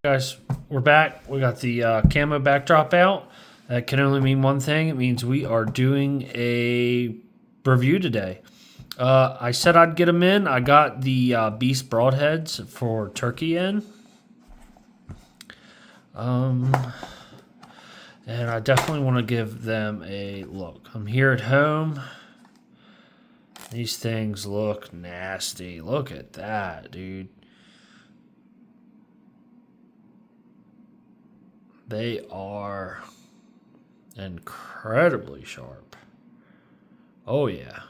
Guys, we're back. We got the camo backdrop out. That can only mean one thing. It means we are doing a review today. I said I'd get them in. I got the Beast broadheads for Turkey in. And I definitely want to give them a look. I'm here at home. These things look nasty. Look at that, dude. They are incredibly sharp. Oh, yeah.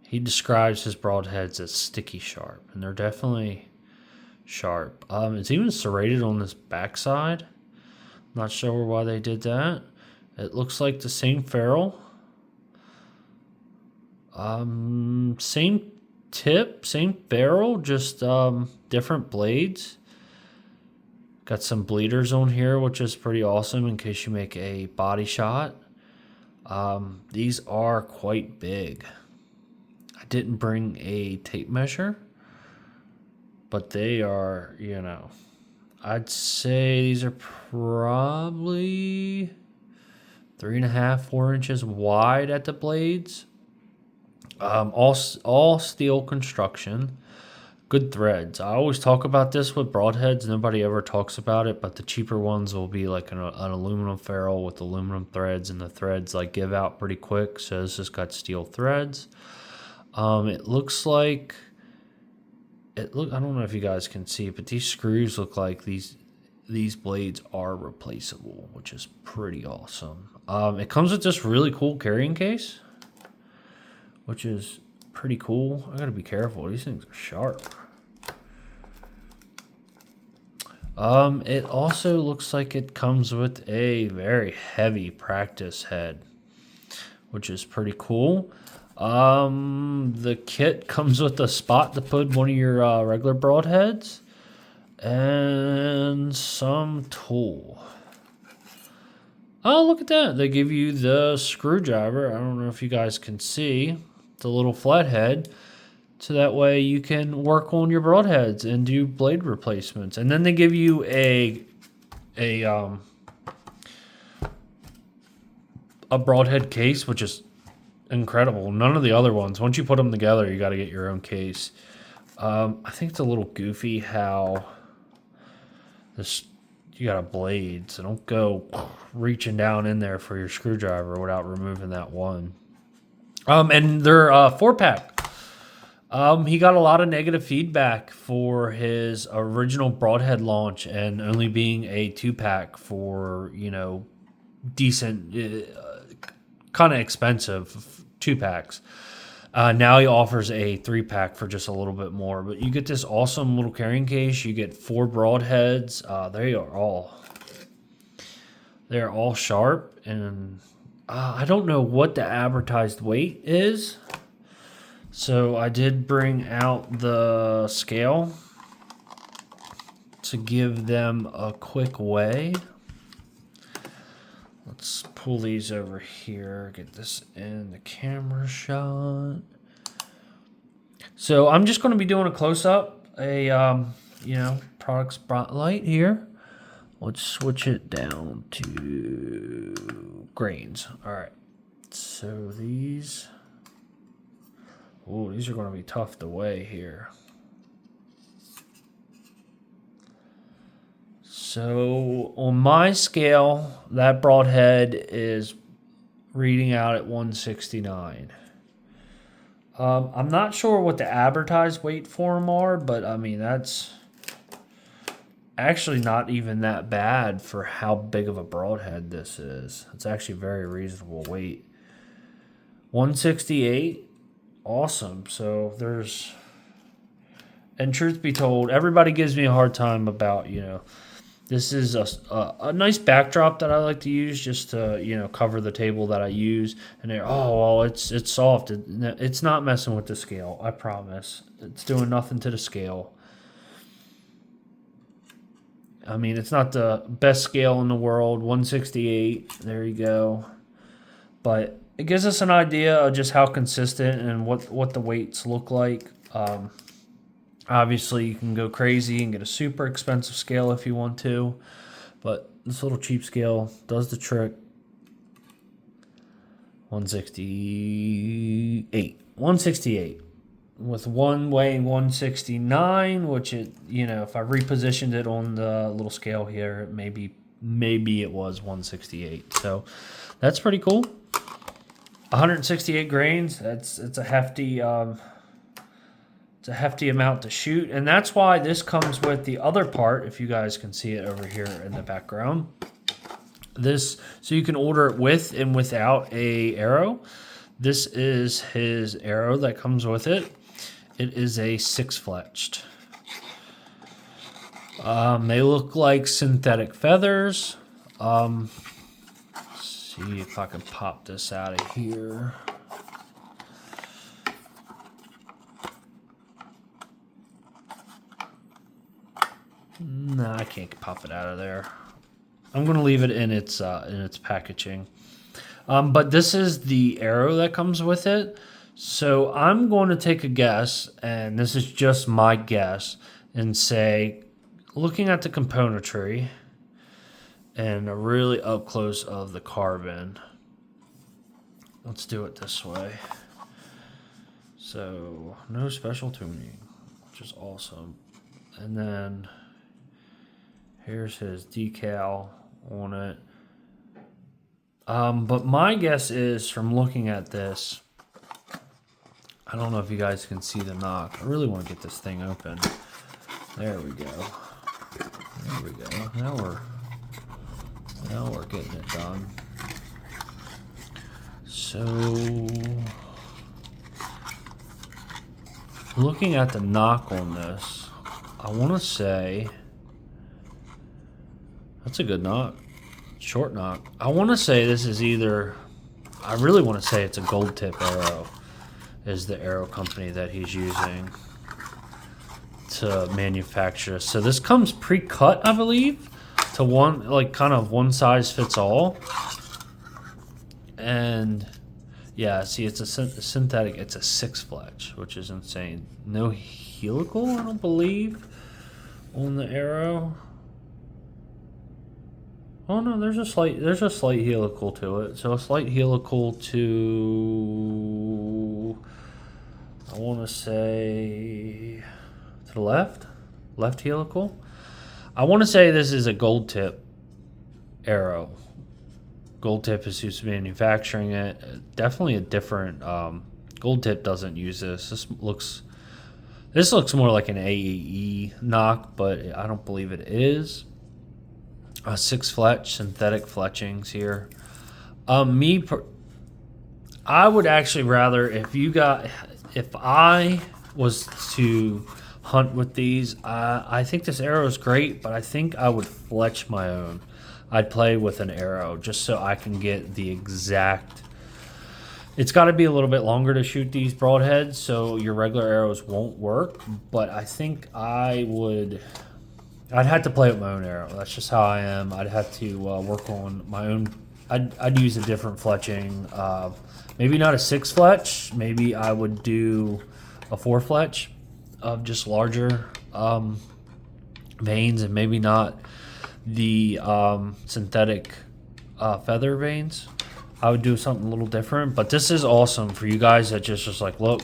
He describes his broadheads as sticky sharp, and they're definitely sharp. It's even serrated on this backside. Not sure why they did that. It looks like the same ferrule. Same tip, same barrel, just different blades. Got some bleeders on here, which is pretty awesome in case you make a body shot. These are quite big. I didn't bring a tape measure, but they are, I'd say these are probably 3.5, 4 inches wide at the blades. All steel construction. Good threads. I always talk about this with broadheads. Nobody ever talks about it, but the cheaper ones will be like an aluminum ferrule with aluminum threads, and the threads like give out pretty quick. So this has got steel threads. It looks like I don't know if you guys can see, but these screws look like these blades are replaceable, which is pretty awesome. It comes with this really cool carrying case, which is pretty cool. I gotta be careful. These things are sharp. It also looks like it comes with a very heavy practice head, which is pretty cool. The kit comes with a spot to put one of your regular broadheads and some tool. Oh, look at that. They give you the screwdriver. I don't know if you guys can see the little flathead, so that way you can work on your broadheads and do blade replacements. And then they give you a broadhead case, which is incredible. None of the other ones, once you put them together, you got to get your own case. I think it's a little goofy how you got a blade, so don't go reaching down in there for your screwdriver without removing that one. And they're 4-pack. He got a lot of negative feedback for his original broadhead launch and only being a 2-pack for, decent, kind of expensive 2-packs. Now he offers a 3-pack for just a little bit more. But you get this awesome little carrying case. You get 4 broadheads. They are all sharp, and I don't know what the advertised weight is. So I did bring out the scale to give them a quick weigh. Let's pull these over here, get this in the camera shot. So I'm just going to be doing a close-up, product spotlight here. Let's switch it down to grains. All right. So these are going to be tough to weigh here. So on my scale, that broadhead is reading out at 169. I'm not sure what the advertised weight for them are, but I mean, that's actually not even that bad for how big of a broadhead this is. It's actually very reasonable weight. 168, awesome. So and truth be told, everybody gives me a hard time about, this is a nice backdrop that I like to use just to, cover the table that I use. And they're, it's soft. It's not messing with the scale, I promise. It's doing nothing to the scale. I mean, it's not the best scale in the world, 168, there you go. But it gives us an idea of just how consistent and what the weights look like. Obviously, you can go crazy and get a super expensive scale if you want to, but this little cheap scale does the trick. 168. 168. With one weighing 169, which if I repositioned it on the little scale here, maybe it was 168. So that's pretty cool. 168 grains. It's a hefty amount to shoot, and that's why this comes with the other part. If you guys can see it over here in the background, so you can order it with and without a arrow. This is his arrow that comes with it. It is a 6-fletched. They look like synthetic feathers. Let's see if I can pop this out of here. No, I can't pop it out of there. I'm going to leave it in its packaging. But this is the arrow that comes with it. So I'm going to take a guess, and this is just my guess, and say, looking at the componentry and a really up close of the carbon, let's do it this way. So no special tuning, which is awesome. And then here's his decal on it. But my guess is, from looking at this, I don't know if you guys can see the knock. I really want to get this thing open. There we go. There we go. Now we're getting it done. So, looking at the knock on this, I want to say that's a good knock. Short knock. I want to say this is I really want to say it's a gold tip arrow, is the arrow company that he's using to manufacture. So this comes pre-cut, I believe, to kind of one size fits all. And yeah, see, it's a synthetic. It's a 6-fletch, which is insane. No helical, I don't believe, on the arrow. Oh no, there's a slight helical to it. So a slight helical to, I want to say, to the left helical. I want to say this is a gold tip arrow. Gold tip is who's manufacturing it. Definitely a different. Gold tip doesn't use this. This looks more like an AEE knock, but I don't believe it is. 6-fletch synthetic fletchings here. I would actually rather, if I was to hunt with these, I think this arrow is great, but I think I would fletch my own. I'd play with an arrow just so I can get the exact. It's got to be a little bit longer to shoot these broadheads, so your regular arrows won't work. But I think I'd have to play with my own arrow. That's just how I am. I'd have to work on my own. I'd use a different fletching. Maybe not a 6-fletch. Maybe I would do a 4-fletch of just larger veins, and maybe not the synthetic feather veins. I would do something a little different. But this is awesome for you guys that just like, look,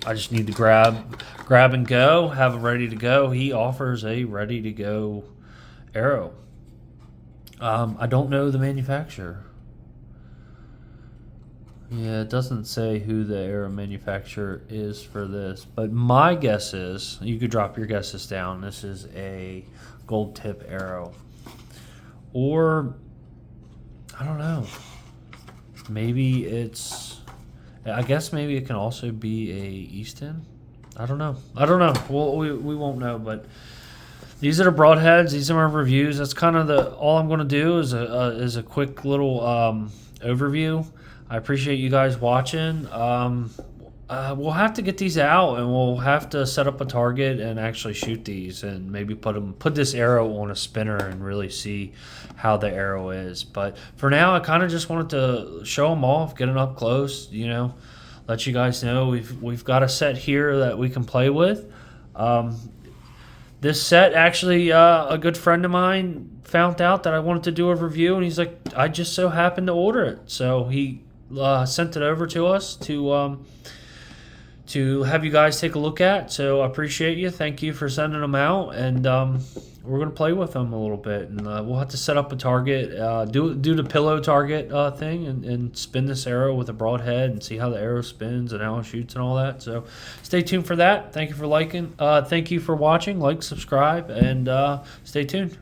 I just need to grab and go, have it ready to go. He offers a ready to go arrow. I don't know the manufacturer. Yeah, it doesn't say who the arrow manufacturer is for this, but my guess is, you could drop your guesses down, this is a gold tip arrow. Or, I don't know, maybe I guess maybe it can also be a Easton. I don't know. Well, we won't know, but these are the broadheads. These are my reviews. That's kind of all I'm going to do is a quick little overview. I appreciate you guys watching. We'll have to get these out, and we'll have to set up a target and actually shoot these, and maybe put this arrow on a spinner and really see how the arrow is. But for now, I kind of just wanted to show them off, get them up close, let you guys know we've got a set here that we can play with. This set, actually, a good friend of mine found out that I wanted to do a review, and he's like, I just so happened to order it. So he sent it over to us to have you guys take a look at. So I appreciate you. Thank you for sending them out, and we're gonna play with them a little bit, and we'll have to set up a target, do the pillow target thing, and spin this arrow with a broadhead and see how the arrow spins and how it shoots and all that. So stay tuned for that. Thank you for liking. Thank you for watching. Like, subscribe, and stay tuned.